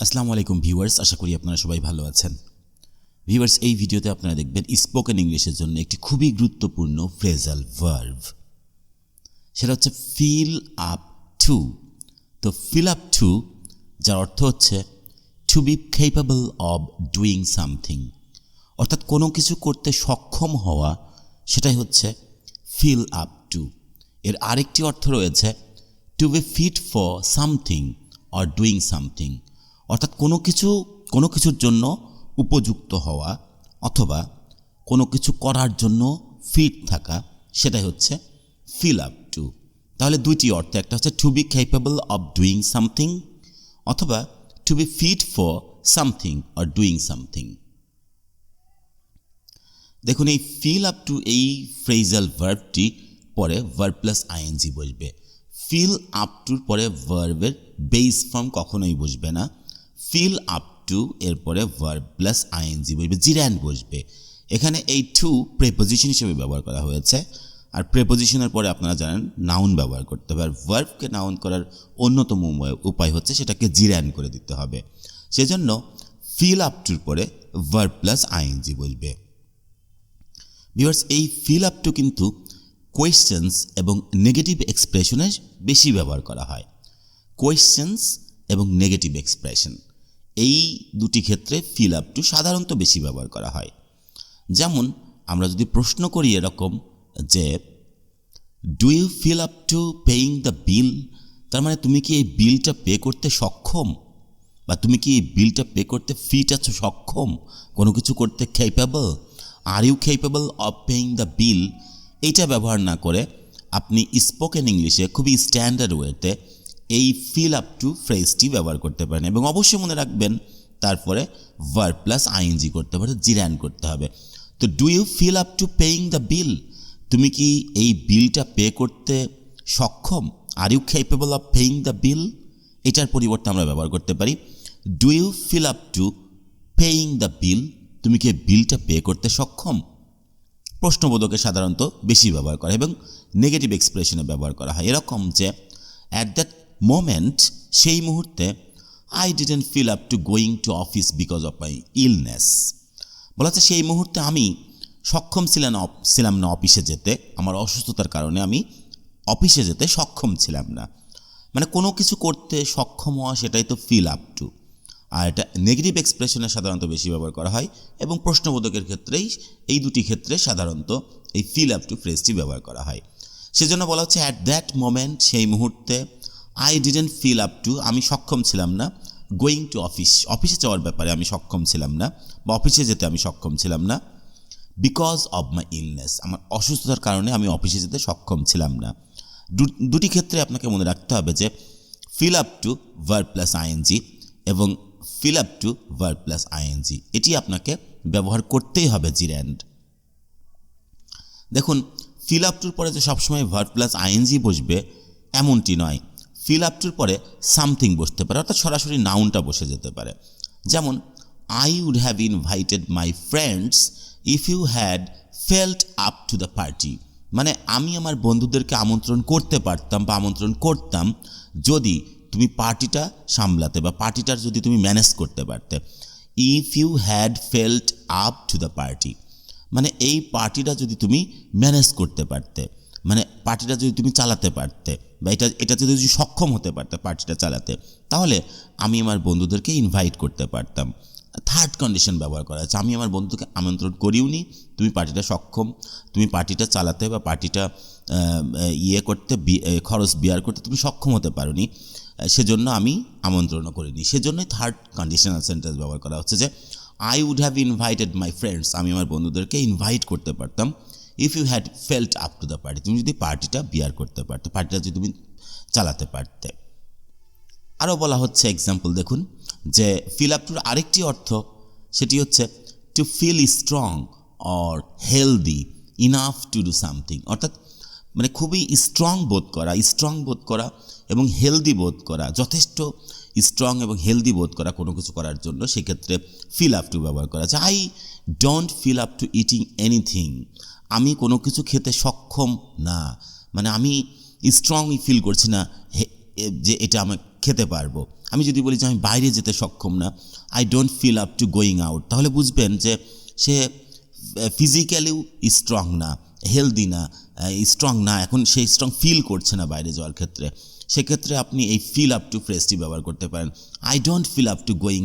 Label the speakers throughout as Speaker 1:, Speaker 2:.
Speaker 1: আসসালামু আলাইকুম ভিউয়ার্স, আশা করি আপনারা সবাই ভালো আছেন। ভিউয়ার্স, এই ভিডিওতে আপনারা দেখবেন স্পোকেন ইংলিশের জন্য একটি খুবই গুরুত্বপূর্ণ ফ্রেজাল ভার্ব, সেটা হচ্ছে ফিল আপ টু। তো ফিল আপ টু, যার অর্থ হচ্ছে to be capable of doing something, অর্থাৎ কোনো কিছু করতে সক্ষম হওয়া, সেটাই হচ্ছে ফিল আপ টু। এর আরেকটি অর্থ রয়েছে to be fit for something or doing something, অর্থাৎ কোনো কিছুর জন্য উপযুক্ত হওয়া অথবা কোনো কিছু করার জন্য ফিট থাকা, সেটাই হচ্ছে ফিল আপ টু। তাহলে দুইটি অর্থ, একটা হচ্ছে to be capable of doing something অথবা to be fit for something or doing something. দেখুন, এই ফিল আপ টু এই ফ্রেজাল ভার্বটি পরে ভার্ব প্লাস আইএনজি বসবে। ফিল আপ টুর পরে ভার্বের বেস ফর্ম কখনোই বসবে না। ফিল আপ টু এরপরে ভার্ব প্লাস আইএনজি বসবে, জিরান বসবে। এখানে এই টু প্রেপোজিশন হিসেবে ব্যবহার করা হয়েছে, আর প্রেপোজিশনের পরে আপনারা জানেন নাউন ব্যবহার করতে হবে। আর ভার্বকে নাউন করার অন্যতম উপায় হচ্ছে সেটাকে জিরান করে দিতে হবে। সেজন্য ফিল আপ টুর পরে ভার্ব প্লাস আইএনজি বসবে। ভিউয়ার্স, এই ফিল আপ টু কিন্তু কোয়েশ্চেন্স এবং নেগেটিভ এক্সপ্রেশনে বেশি ব্যবহার করা হয়। কোয়েশ্চেন্স এবং নেগেটিভ এক্সপ্রেশন, এই দুটি ক্ষেত্রে ফিল আপ টু সাধারণত বেশি ব্যবহার করা হয়। যেমন আমরা যদি প্রশ্ন করি এরকম যে do you feel up to paying the bill, তার মানে তুমি কি এই বিলটা পে করতে সক্ষম, বা তুমি কি এই বিলটা পে করতে ফিট আছো, সক্ষম, কোনো কিছু করতে capable. Are you capable of paying the bill, এইটা ব্যবহার না করে আপনি স্পোকেন ইংলিশে খুবই স্ট্যান্ডার্ড ওয়েতে এই ফিল আপ টু ফ্রেজটি ব্যবহার করতে পারেন। এবং অবশ্যই মনে রাখবেন তারপরে ভার্ব প্লাস আইএনজি করতে পারে, জিরান করতে হবে। তো do you feel up to paying the bill, তুমি কি এই বিলটা পে করতে সক্ষম। Are you capable of paying the bill, এটার পরিবর্তে আমরা ব্যবহার করতে পারি do you feel up to paying the bill, তুমি কি বিলটা পে করতে সক্ষম। প্রশ্নবোধকে সাধারণত বেশি ব্যবহার করা এবং নেগেটিভ এক্সপ্রেশনে ব্যবহার করা হয়, এরকম যে অ্যাট দ্যাট মোমেন্ট, সেই মুহূর্তে I didn't feel up to going to office because of my illness. বলা হচ্ছে সেই মুহূর্তে আমি সক্ষম ছিলাম না অফিসে যেতে, আমার অসুস্থতার কারণে আমি অফিসে যেতে সক্ষম ছিলাম না। মানে কোনো কিছু করতে সক্ষম হওয়া, সেটাই তো ফিল আপ টু। আর এটা নেগেটিভ এক্সপ্রেশনে সাধারণত বেশি ব্যবহার করা হয় এবং প্রশ্নবোধকের ক্ষেত্রেই, এই দুটি ক্ষেত্রে সাধারণত এই ফিল আপ টু ফ্রেজটি ব্যবহার করা হয়। সেজন্য বলা হচ্ছে অ্যাট দ্যাট মোমেন্ট, সেই মুহূর্তে I didn't feel up two, আমি সক্ষম ছিলাম না গোয়িং টু অফিস, অফিসে যাওয়ার ব্যাপারে আমি সক্ষম ছিলাম না, বা অফিসে যেতে আমি সক্ষম ছিলাম না, বিকজ অব মাই ইলনেস, আমার অসুস্থতার কারণে আমি অফিসে যেতে সক্ষম ছিলাম না। দুটি ক্ষেত্রে আপনাকে মনে রাখতে হবে যে feel up to verb plus ING এবং feel up to verb plus ING, এটি আপনাকে ব্যবহার করতেই হবে জিরান্ড। দেখুন, ফিল আপ টুর পরে যে সবসময় ভার্ব প্লাস আইএনজি বসবে এমনটি নয়। ফিল আপ টুর পরে সামথিং বসতে পারে, অর্থাৎ সরাসরি নাউনটা বসে যেতে পারে। যেমন I would have invited my friends if you had felt up to the party, মানে আমি আমার বন্ধুদেরকে আমন্ত্রণ করতে পারতাম বা আমন্ত্রণ করতাম যদি তুমি পার্টিটা সামলাতে বা পার্টিটার যদি তুমি ম্যানেজ করতে পারতে। If you had felt up to the party, মানে এই পার্টিটা যদি তুমি ম্যানেজ করতে পারতে, মানে পার্টিটা যদি তুমি চালাতে পারতে, বা এটা যদি সক্ষম হতে পারতে পার্টিটা চালাতে, তাহলে আমি আমার বন্ধুদেরকে ইনভাইট করতে পারতাম। থার্ড কন্ডিশন ব্যবহার করা হচ্ছে, আমি আমার বন্ধুকে আমন্ত্রণ করিওনি, তুমি পার্টিটা সক্ষম, তুমি পার্টিটা চালাতে বা পার্টিটা করতে, খরচ বিয়ার করতে তুমি সক্ষম হতে পারোনি, সেজন্য আমি আমন্ত্রণও করিনি। সেজন্যই থার্ড কন্ডিশনাল সেন্টেন্স ব্যবহার করা হচ্ছে যে I would have invited my friends, আমি আমার বন্ধুদেরকে ইনভাইট করতে পারতাম। If you had felt up to the party, তুমি যদি পার্টিটা বিয়ার করতে পারতে, পার্টিটা যদি তুমি চালাতে পারতে। আরও বলা হচ্ছে এক্সাম্পল দেখুন, যে ফিল আপ টুর আরেকটি অর্থ, সেটি হচ্ছে to feel strong or healthy enough to do something, অর্থাৎ মানে খুবই স্ট্রং বোধ করা এবং হেলদি বোধ করা, যথেষ্ট স্ট্রং এবং হেলদি বোধ করা কোনো কিছু করার জন্য, সেক্ষেত্রে ফিল আপ টু ব্যবহার করা যায়। I don't feel up to eating anything, আমি কোনো কিছু খেতে সক্ষম না, মানে আমি স্ট্রংলি ফিল করছি না যে এটা আমার খেতে পারবো। আমি যদি বলি যে আমি বাইরে যেতে সক্ষম না, I don't feel up to going out, তাহলে বুঝবেন যে সে ফিজিক্যালিও স্ট্রং না, হেলদি না, স্ট্রং না, এখন সে স্ট্রং ফিল করছে না বাইরে যাওয়ার ক্ষেত্রে। সেক্ষেত্রে আপনি এই ফিল আপ টু ফ্রেজটি ব্যবহার করতে পারেন। I don't feel up to going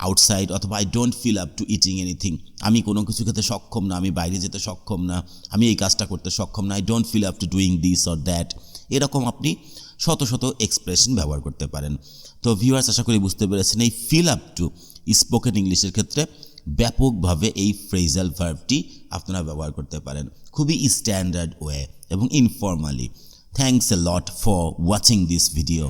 Speaker 1: outside, অথবা I don't feel up to eating anything, আমি কোনো কিছু খেতে সক্ষম না, আমি বাইরে যেতে সক্ষম না, আমি এই কাজটা করতে সক্ষম না, I don't feel up to doing this or that. এরকম আপনি শত শত এক্সপ্রেশন ব্যবহার করতে পারেন। তো ভিউয়ার্স, আশা করি বুঝতে পেরেছেন এই ফিল আপ টু স্পোকেন ইংলিশের ক্ষেত্রে ব্যাপকভাবে এই ফ্রেজাল ভার্বটি আপনারা ব্যবহার করতে পারেন খুবই স্ট্যান্ডার্ড ওয়ে এবং informally. Thanks a lot for watching this video.